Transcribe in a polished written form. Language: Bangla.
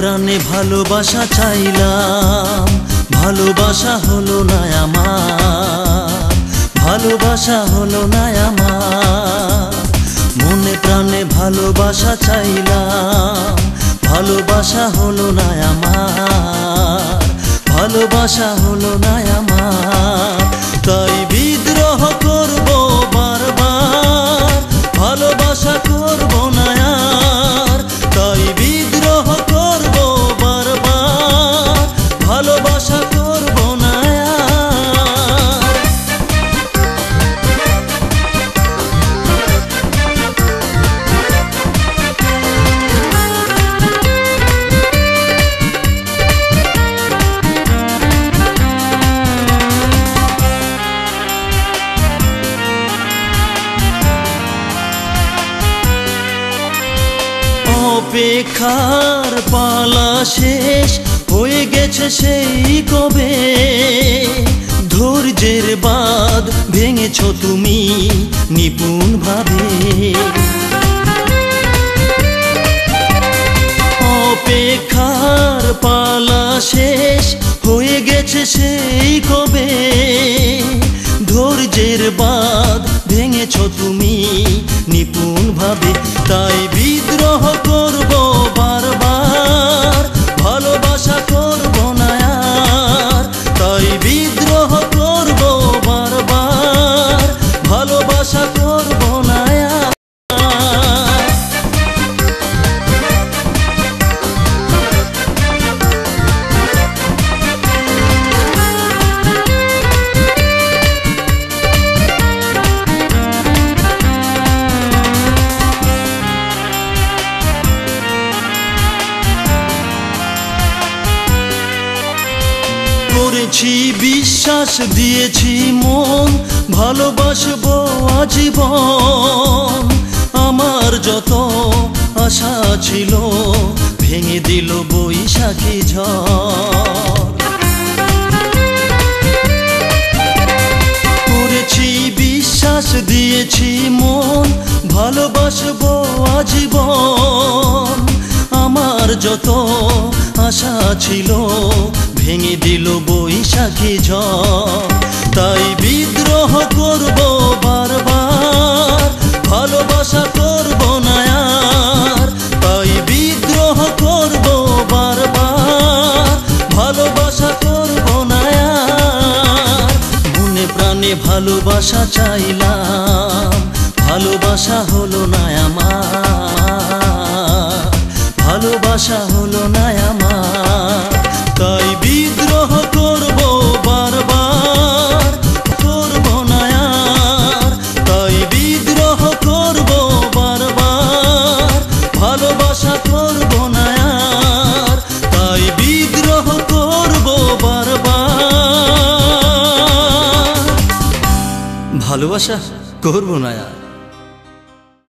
প্রাণে ভালোবাসা চাইলাম, ভালোবাসা হলো না আমার, ভালোবাসা হলো না আমার। মনে প্রাণে ভালোবাসা চাইলাম, ভালোবাসা হলো না আমার, ভালোবাসা হলো না আমার। তাই বিদ্রোহ করব বারবার, ভালোবাসা করব না আর। তাই বিদ্রোহ করব বারবার, ভালোবাসা করব না আর। অপেক্ষার পালা শেষ হয়ে গেছে সেই কবে, ধৈর্যের বাঁধ ভেঙেছ তুমি নিপুণ ভাবে। অপেক্ষার পালা শেষ হয়ে গেছে সেই কবে, ধৈর্যের বাঁধ ভেঙেছ তুমি নিপুণ ভাবে। তাই বিদ্রোহ করব বারবার, ভালোবাসা করব না আর। তাই বিদ্রোহ করব বারবার, ভালোবাসা করব না আর। করেছি বিশ্বাস, দিয়েছি মন, ভালোবাসবো আজীবন। আমার যত আশা ছিল ভেঙে দিল বৈশাখী ঝড়। করেছি বিশ্বাস, দিয়েছি মন, ভালোবাসবো আজীবন। আমার যত আশা ছিল ভেঙে দিল বৈশাখী ঝড়। তাই বিদ্রোহ করব বারবার, ভালোবাসা করব না আর। তাই বিদ্রোহ করব বারবার, ভালোবাসা করব না আর। মনে প্রাণে ভালোবাসা চাইলাম, ভালোবাসা হলো না আমার, ভালোবাসা হলো না আমার। তাই বিদ্রোহ করব বারবার, করব না আর। তাই বিদ্রোহ করব বারবার, ভালোবাসা করব না আর। তাই বিদ্রোহ করব বারবার, ভালোবাসা করব না আর।